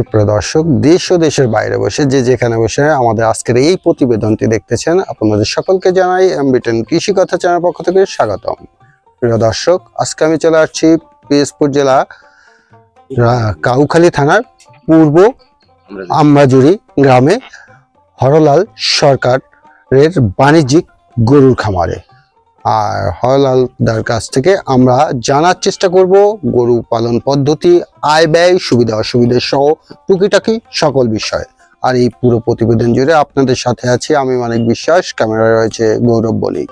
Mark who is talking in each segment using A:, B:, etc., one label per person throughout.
A: সুপ্রিয় দর্শক, দেশ ও দেশের বাইরে বসে যে যেখানে বসে আমাদের আজকের এই প্রতিবেদনটি দেখতেছেন, আপনাদের সকলকে জানাই এমবিটেন কৃষি কথা চ্যানেল পক্ষ থেকে স্বাগতম। প্রিয় দর্শক, আজকে আমি চলে আসছি পিরোজপুর জেলা কাউখালী থানার পূর্ব আমরাজুরি গ্রামে হরলাল সরকারের বাণিজ্যিক গরুর খামারে। আর হরলাল দার কাছ থেকে আমরা জানার চেষ্টা করব গরু পালন পদ্ধতি, আয় ব্যয়, সুবিধা অসুবিধা সহ টুকিটাকি সকল বিষয়। আর এই পুরো প্রতিবেদন জুড়ে আপনাদের সাথে আছি আমি মানিক বিশ্বাস, ক্যামেরায় রয়েছে গৌরব বলি।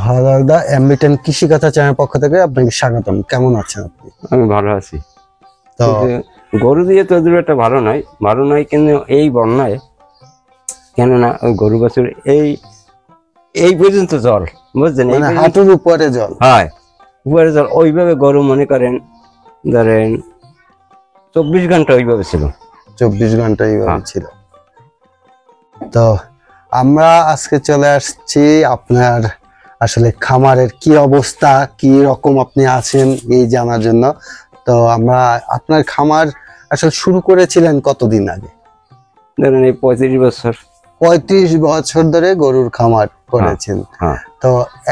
A: হরলাল দা, এমবিটেন কৃষি কথা চ্যানেল পক্ষ থেকে আপনাকে স্বাগতম। কেমন আছেন আপনি?
B: আমি ভালো আছি।
A: তো
B: গরু দিয়ে তো একটা ভালো নয় কিন্তু এই বন্যায় কেননা ওই গরু গাছের এই পর্যন্ত জল, বুঝছেন,
A: মানে হাঁটুর উপরে জল।
B: হয় উপরে জল, ওইভাবে গরু মনে করেন ধরেন 24 ঘন্টা ওইভাবে ছিল।
A: 24 ঘন্টা এইভাবে ছিল। তো আমরা আজকে চলে আসছি আপনার আসলে খামারের কি অবস্থা, কি রকম আপনি আছেন এই জানার জন্য। তো আমরা আপনার খামার আসলে শুরু করেছিলেন কতদিন আগে?
B: ধরেন এই 35 বছর।
A: 35 বছর ধরে গরুর খামার করেছেন। তো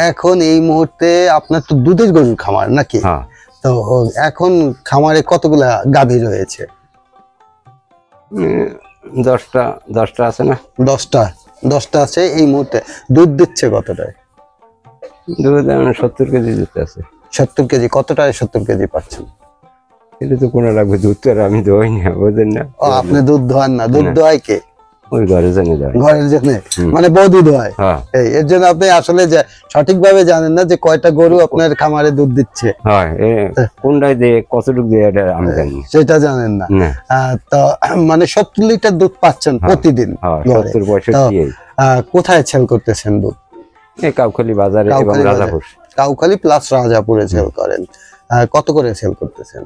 A: এখন এই মুহূর্তে আপনার তো দুধের গরুর খামার নাকি? তো এখন খামারে কতগুলা গাভী রয়েছে?
B: 10টা আছে না?
A: 10টা আছে এই মুহূর্তে। দুধ দিচ্ছে কতটায়?
B: দুধ 70 কেজি দিতে আছে।
A: 70 কেজি। কতটায় 70 কেজি পাচ্ছেন?
B: এটা তো কোনো লাগবে, দুধ তো আর আমি দোয়াই না, বুঝলেন না?
A: ও, আপনি দুধ দোয়ান না? দুধ দোয়ায় কে?
B: ওই ঘরে জানে যায়,
A: ঘরের জন্য, মানে বৌদি দোয়ায়। এর জন্য আপনি আসলে সঠিকভাবে জানেন না যে কয়টা গরু আপনার খামারে দুধ দিচ্ছে।
B: কোনটায় দিয়ে কতটুকু দিয়ে এটা আমি জানি না,
A: সেটা জানেন না। তো মানে 70 লিটার দুধ পাচ্ছেন প্রতিদিন?
B: 70-65।
A: কোথায় সেল করতেছেন দুধ?
B: এই কাউখালী বাজারে এবং রাজাপুর।
A: কাউখালী প্লাস রাজাপুরে সেল করেন। কত করে সেল করতেছেন?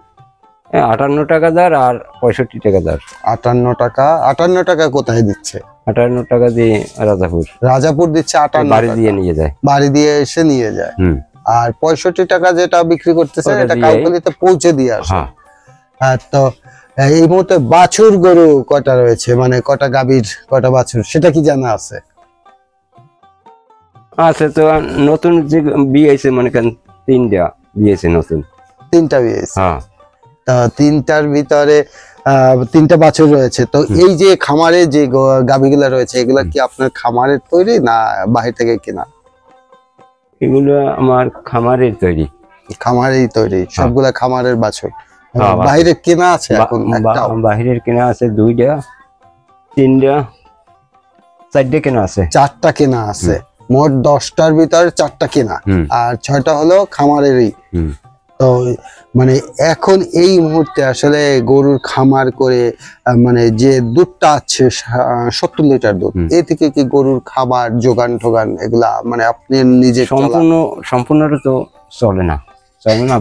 B: 58 টাকা দার আর 65 টাকা দার।
A: 58 টাকা। 58 টাকা কোথায় দিচ্ছে?
B: 58 টাকা দিয়ে
A: রাজাপুর দিচ্ছে। 58
B: বাড়ি দিয়ে নিয়ে যায়,
A: বাড়ি দিয়ে এসে নিয়ে যায়। আর 65 টাকা যেটা বিক্রি করতেছে এটা কাউখালীতে পৌঁছে দিয়ে আসে। তো এই মুহূর্তে বাছুর গরু কয়টা রয়েছে, মানে কয়টা গাভীর কয়টা বাছুর, সেটা কি জানা আছে?
B: আছে তো, নতুন যে বিয়ে হয়েছে মনে করেন 3টা বিয়ে হয়েছে, নতুন
A: 3টা বিয়ে হয়েছে। তো 3টার ভিতরে 3টা বাছুর রয়েছে। তো এই যে খামারে যে গাভীগুলা রয়েছে এগুলা কি আপনার খামারের তৈরি না বাহির থেকে কেনা?
B: এগুলো আমার খামারের তৈরি।
A: খামারেই তৈরি সবগুলা? খামারের বাছুর। বাইরে কেনা আছে? এখন
B: বাহিরের কেনা আছে 2টা, 3টা, 4টা কেনা আছে।
A: 4টা কেনা আছে। মোট 10টার ভিতরে 4টা কেনা আর 6টা হলো খামারেরই। তো মানে এখন এই মুহূর্তে আসলে গরুর খামার করে মানে যে দুধটা আছে 70 লিটার দুধ, এ থেকে কি গরুর খাবার যোগান ঠোগান এগুলা মানে আপনি নিজে
B: সম্পূর্ণটা তো চলে না।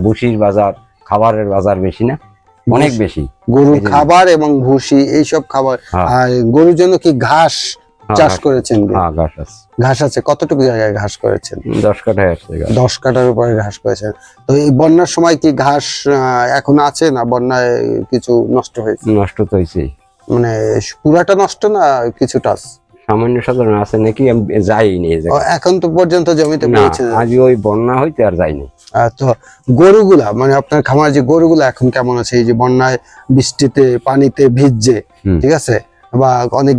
B: ভুসির বাজার, খাবারের বাজার বেশি না, অনেক বেশি।
A: গরুর খাবার এবং ভুসি এইসব খাবার। আর গরুর জন্য কি ঘাস চাষ করেছেন? ঘাস আছে। কতটুকু জায়গায় ঘাস করেছেন?
B: 10 কাঠা আছে।
A: 10 কাঠার উপরে ঘাস করেছেন। তো এই বন্যার সময় কি ঘাস এখন আছে না বন্যায় কিছু নষ্ট হয়েছে?
B: নষ্ট তো হয়েছে,
A: মানে পুরাটা নষ্ট না কিছুটা
B: সামান্য সাধারণ আছে নাকি, আমি যাইনি
A: এখন তো পর্যন্ত জমিতে পৌঁছে।
B: আজ ওই বন্যা হইতে আর যাইনি।
A: তো গরুগুলা মানে আপনার খামার যে গরুগুলা এখন কেমন আছে? এই যে বন্যায় বৃষ্টিতে পানিতে ভিজছে, ঠিক আছে, বা অনেক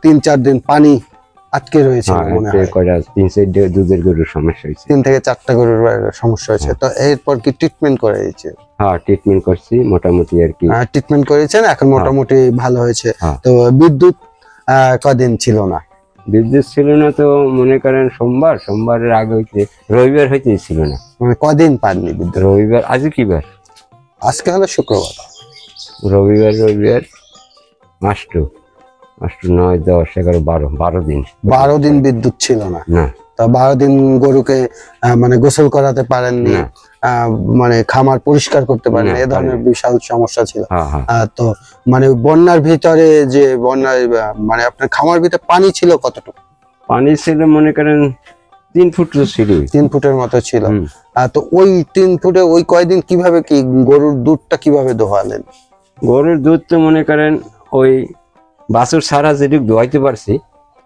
A: 3-4 দিন পানি আটকে রয়েছে মনে হয়।
B: 3-4 দুধের গরুর সমস্যা হয়েছে,
A: 3 থেকে 4টা গরুর সমস্যা হয়েছে। তো এরপর কি ট্রিটমেন্ট করে দিয়েছে?
B: ট্রিটমেন্ট করছি মোটামুটি আর কি।
A: ট্রিটমেন্ট করেছেন, এখন মোটামুটি ভালো হয়েছে। তো বিদ্যুৎ কদিন ছিল না?
B: বিদ্যুৎ ছিল না তো মনে করেন সোমবারের আগে হইতে রবিবার হইতে ছিল না।
A: মানে কদিন পাননি বিদ্যুৎ?
B: রবিবার। আজকে কি বার?
A: আজকে হলো শুক্রবার।
B: রবিবার 8, 9, 10, 11, 12 দিন।
A: 12 দিন বিদ্যুৎ ছিল না। তা 12 দিন গরুকে মানে গোসল করাতে পারেননি, মানে খামার পরিষ্কার করতে পারেননি, এ ধরনের বিশাল সমস্যা ছিল। তো মানে বন্যার ভিতরে যে বন্যায় মানে আপনার খামার ভিতরে পানি ছিল কতটুকু?
B: পানি ছিল মনে করেন 3 ফুট তো ছিল।
A: 3 ফুটের মতো ছিল।
B: হুম।
A: তো ওই 3 ফুটে ওই কয়দিন কিভাবে কি গরুর দুধটা কিভাবে দোহালেন?
B: গরুর দুধ তো মনে করেন ওই বাছুর ছাড়া যেটুকু দোয়াইতে পারছি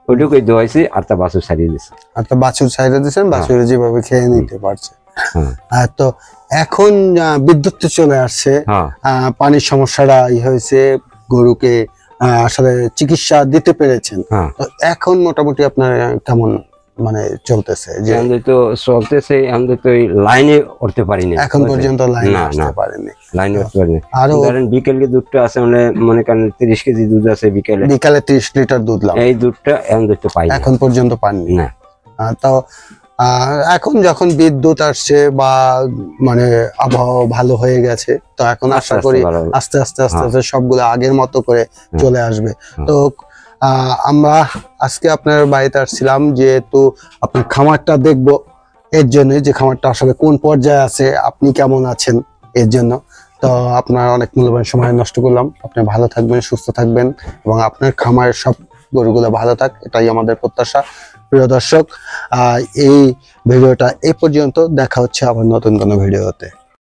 B: ওইটুকুই দোয়াইছি, আর তা বাছুর ছাড়িয়ে দিছি।
A: আর তো বাছুর ছাইড়া দিয়েছেন, বাছুরে যেভাবে খেয়ে নিতে পারছে।
B: হ্যাঁ।
A: তো এখন বিদ্যুৎ তো চলে আসছে,
B: হ্যাঁ।
A: পানির সমস্যাটা হয়েছে, গরুকে আসলে চিকিৎসা দিতে পেরেছেন।
B: হ্যাঁ।
A: তো এখন মোটামুটি আপনার কেমন মানে চলতেছে? যে
B: আমাদের তো চলতেছে, আমাদের তো এই লাইনে উঠতে পারিনি
A: এখন পর্যন্ত লাইনে
B: না,
A: আসতে
B: না।
A: পারেনি।
B: লাইনে উঠতে পারিনি।
A: আরো
B: ধরেন বিকেলে দুধটা আছে, মানে মনে করেন 30 কেজি দুধ আছে বিকেলে,
A: বিকালে 30 লিটার দুধ লাগে,
B: এই দুধটা আমাদের তো পাই না।
A: এখন পর্যন্ত পাননি
B: না।
A: তো এখন যখন বিদ্যুৎ আসছে বা মানে আবহাওয়া ভালো হয়ে গেছে, তো এখন
B: আস্তে
A: আশা
B: আস্তে
A: করি
B: ভালো হবে।
A: আস্তে আস্তে সবগুলো আগের মতো করে চলে আসবে। তো আমরা আজকে আপনার বাড়িতে আসছিলাম যেহেতু আপনার খামারটা দেখবো, এর জন্য যে খামারটা আসলে কোন পর্যায়ে আছে, আপনি কেমন আছেন এর জন্য। তো আপনার অনেক মূল্যবান সময় নষ্ট করলাম। আপনি ভালো থাকবেন, সুস্থ থাকবেন এবং আপনার খামারের সব গরুগুলো ভালো থাক, এটাই আমাদের প্রত্যাশা। প্রিয় দর্শক, এই ভিডিওটা এই পর্যন্ত, দেখা হচ্ছে আবার নতুন কোনো ভিডিওতে।